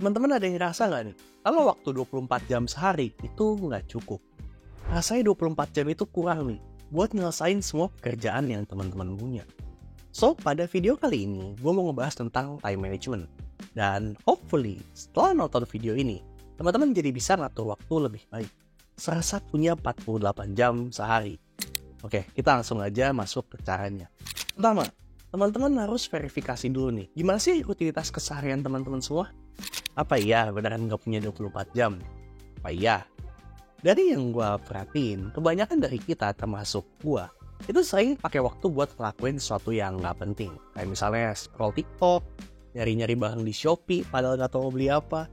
Teman-teman ada yang ngerasa nggak nih, kalau waktu 24 jam sehari itu nggak cukup? Rasanya 24 jam itu kurang nih, buat nyelesain semua pekerjaan yang teman-teman punya. So, pada video kali ini, gue mau ngebahas tentang time management. Dan hopefully, setelah nonton video ini, teman-teman jadi bisa ngatur waktu lebih baik. Serasa punya 48 jam sehari. Oke, kita langsung aja masuk ke caranya. Pertama, teman-teman harus verifikasi dulu nih. Gimana sih rutinitas keseharian teman-teman semua? Apa iya beneran nggak punya 24 jam? Apa iya? Dari yang gue perhatiin, kebanyakan dari kita termasuk gue, itu sering pakai waktu buat ngelakuin sesuatu yang nggak penting. Kayak misalnya scroll TikTok, nyari-nyari barang di Shopee padahal nggak tahu mau beli apa,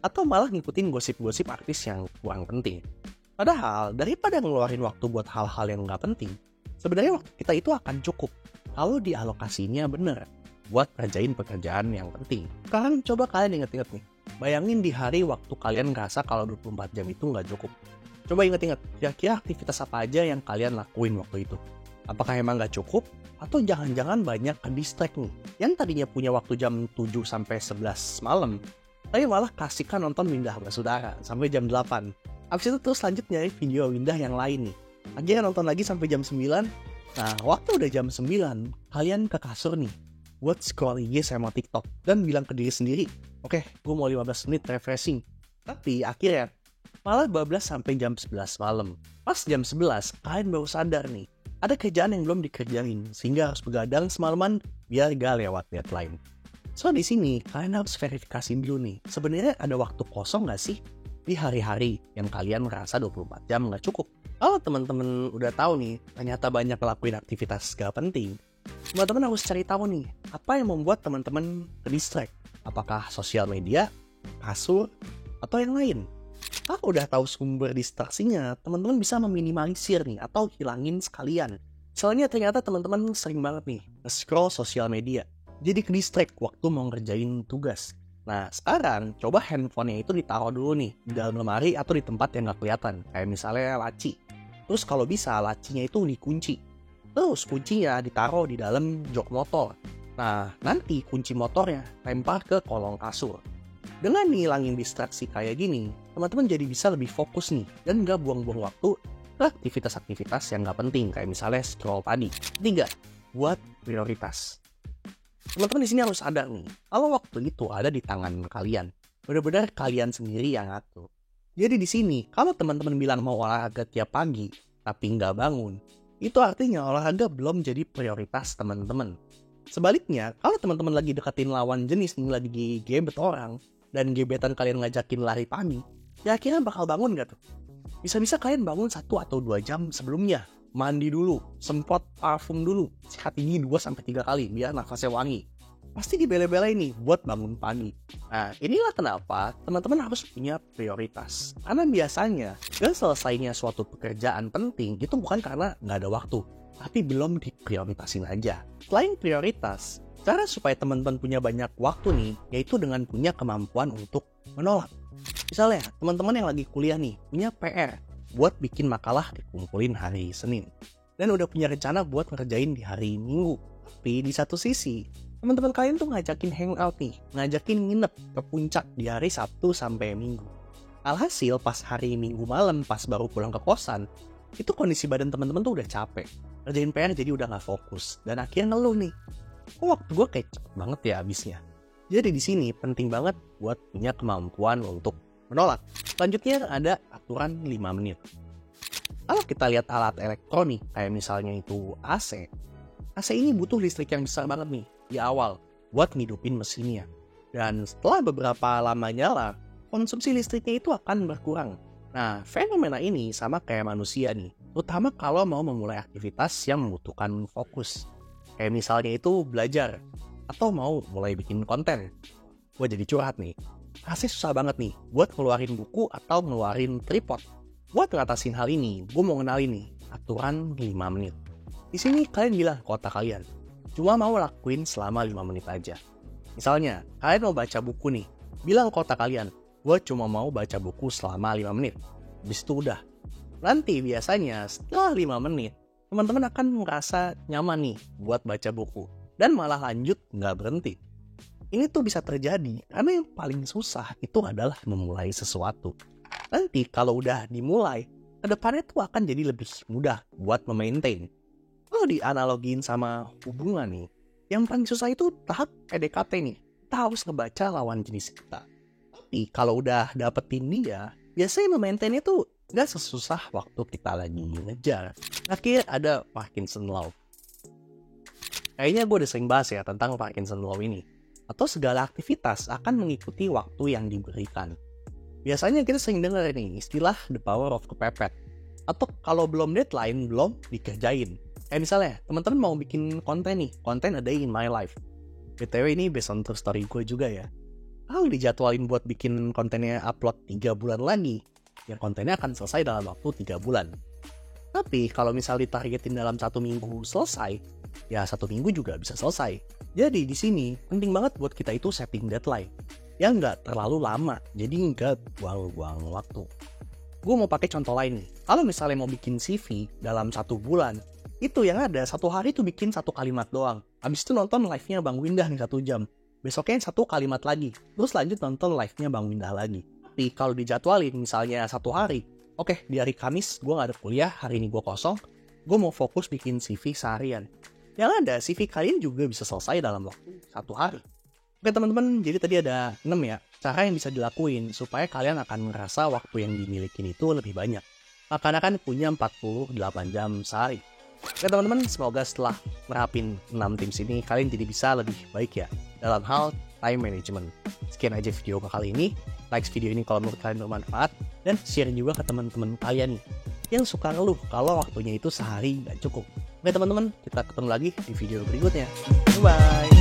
atau malah ngikutin gosip-gosip artis yang kurang penting. Padahal, daripada ngeluarin waktu buat hal-hal yang nggak penting, sebenarnya waktu kita itu akan cukup kalau dialokasinya bener buat ngerjain pekerjaan yang penting. Sekarang coba kalian inget-inget nih, bayangin di hari waktu kalian ngerasa kalau 24 jam itu nggak cukup. Coba inget-inget, kira-kira aktivitas apa aja yang kalian lakuin waktu itu? Apakah emang nggak cukup? Atau jangan-jangan banyak ke-distract nih, yang tadinya punya waktu jam 7 sampai 11 malam, tapi malah kasihkan nonton Windah Basudara sampai jam 8. Abis itu terus lanjut nyari video Windah yang lain nih. Akhirnya nonton lagi sampai jam 9. Nah, waktu udah jam 9, kalian ke kasur nih, buat scroll IG sama TikTok, dan bilang ke diri sendiri, oke, gue mau 15 menit refreshing. Tapi akhirnya, malah bablas sampai jam 11 malam. Pas jam 11, kalian baru sadar nih, ada kerjaan yang belum dikerjain, sehingga harus begadang semalaman biar gak lewat deadline. So, di sini, kalian harus verifikasi dulu nih, sebenarnya ada waktu kosong gak sih di hari-hari yang kalian merasa 24 jam gak cukup? Kalau teman-teman udah tahu nih, ternyata banyak ngelakuin aktivitas gak penting, teman-teman harus cari tahu nih, apa yang membuat teman-teman ke-distract? Apakah sosial media, kasur, atau yang lain? Kalau udah tahu sumber distraksinya, teman-teman bisa meminimalisir nih, atau hilangin sekalian. Soalnya ternyata teman-teman sering banget nih, nge-scroll sosial media. Jadi ke-distract waktu mau ngerjain tugas. Nah, sekarang coba handphonenya itu ditaruh dulu nih, di dalam lemari atau di tempat yang gak kelihatan. Kayak misalnya laci. Terus kalau bisa, lacinya itu dikunci. Terus kuncinya ditaruh di dalam jok motor. Nah, nanti kunci motornya lempar ke kolong kasur. Dengan ngilangin distraksi kayak gini, teman-teman jadi bisa lebih fokus nih, dan gak buang-buang waktu ke aktivitas-aktivitas yang gak penting, kayak misalnya scroll tadi. 3. Buat prioritas. Teman-teman di sini harus sadar nih, kalau waktu itu ada di tangan kalian. Benar-benar kalian sendiri yang ngatur. Jadi di sini, kalau teman-teman bilang mau olahraga tiap pagi, tapi nggak bangun, itu artinya olahraga belum jadi prioritas teman-teman. Sebaliknya, kalau teman-teman lagi deketin lawan jenis nih, lagi gebet orang, dan gebetan kalian ngajakin lari pagi, kira-kira bakal bangun nggak tuh? Bisa-bisa kalian bangun 1 atau 2 jam sebelumnya. Mandi dulu, semprot parfum dulu, sikat gigi 2-3 kali biar nafasnya wangi. Pasti dibela-belain nih buat bangun pagi. Nah, inilah kenapa teman-teman harus punya prioritas. Karena biasanya, gak selesainya suatu pekerjaan penting itu bukan karena gak ada waktu, tapi belum diprioritasin aja. Selain prioritas, cara supaya teman-teman punya banyak waktu nih, yaitu dengan punya kemampuan untuk menolak. Misalnya, teman-teman yang lagi kuliah nih, punya PR buat bikin makalah dikumpulin hari Senin. Dan udah punya rencana buat ngerjain di hari Minggu. Tapi di satu sisi, teman-teman kalian tuh ngajakin hangout nih, ngajakin nginep ke puncak di hari Sabtu sampai Minggu. Alhasil pas hari Minggu malam pas baru pulang ke kosan, itu kondisi badan teman-teman tuh udah capek. Ngerjain PR jadi udah gak fokus. Dan akhirnya ngeluh nih, kok waktu gue kayak cepet banget ya habisnya. Jadi di sini penting banget buat punya kemampuan untuk menolak. Selanjutnya ada aturan 5 menit. Kalau kita lihat alat elektronik, kayak misalnya itu AC. AC ini butuh listrik yang besar banget nih di awal buat ngidupin mesinnya. Dan setelah beberapa lama nyala, konsumsi listriknya itu akan berkurang. Nah, fenomena ini sama kayak manusia nih, terutama kalau mau memulai aktivitas yang membutuhkan fokus. Kayak misalnya itu belajar, atau mau mulai bikin konten. Gue jadi curhat nih, AC susah banget nih buat ngeluarin buku atau ngeluarin tripod. Buat ngatasin hal ini, gue mau kenalin nih aturan 5 menit. Di sini kalian bilang ke otak kalian, cuma mau lakuin selama 5 menit aja. Misalnya, kalian mau baca buku nih, bilang ke otak kalian, gue cuma mau baca buku selama 5 menit. Habis itu udah. Nanti biasanya setelah 5 menit, teman-teman akan merasa nyaman nih buat baca buku. Dan malah lanjut nggak berhenti. Ini tuh bisa terjadi karena yang paling susah itu adalah memulai sesuatu. Nanti kalau udah dimulai, kedepannya tuh akan jadi lebih mudah buat memaintain. Kalau dianalogiin sama hubungan nih, yang paling susah itu tahap PDKT nih. Kita harus ngebaca lawan jenis kita. Tapi kalau udah dapetin dia, biasanya memaintainnya tuh gak sesusah waktu kita lagi ngejar. Akhirnya ada Parkinson Law. Kayaknya gue udah sering bahas ya tentang Parkinson Law ini. Atau segala aktivitas akan mengikuti waktu yang diberikan. Biasanya kita sering dengar nih istilah the power of kepepet. Atau kalau belum deadline, belum dikerjain. Kayak misalnya, teman-teman mau bikin konten nih, konten a day in my life. BTW ini based on true story gue juga ya. Kalau dijadwalin buat bikin kontennya upload 3 bulan lagi, ya kontennya akan selesai dalam waktu 3 bulan. Tapi kalau misal ditargetin dalam 1 minggu selesai, ya 1 minggu juga bisa selesai. Jadi di sini penting banget buat kita itu setting deadline. Yang nggak terlalu lama, jadi nggak buang-buang waktu. Gue mau pakai contoh lain nih. Kalau misalnya mau bikin CV dalam 1 bulan, itu yang ada 1 hari tuh bikin 1 kalimat doang. Habis itu nonton live-nya Bang Windah nih 1 jam. Besoknya 1 kalimat lagi. Terus lanjut nonton live-nya Bang Windah lagi. Tapi kalau dijadwalin misalnya 1 hari, oke, di hari Kamis gue gak ada kuliah, hari ini gue kosong, gue mau fokus bikin CV seharian. Yang ada CV kalian juga bisa selesai dalam waktu 1 hari. Oke teman-teman, jadi tadi ada 6 ya cara yang bisa dilakuin supaya kalian akan merasa waktu yang dimiliki itu lebih banyak. Akan punya 48 jam sehari. Oke teman-teman, semoga setelah merapin 6 tips ini kalian jadi bisa lebih baik ya dalam hal time management. Sekian aja video kali ini. Like video ini kalau menurut kalian bermanfaat, dan share juga ke teman-teman kalian nih yang suka ngeluh kalau waktunya itu sehari nggak cukup. Oke teman-teman, kita ketemu lagi di video berikutnya. Bye bye.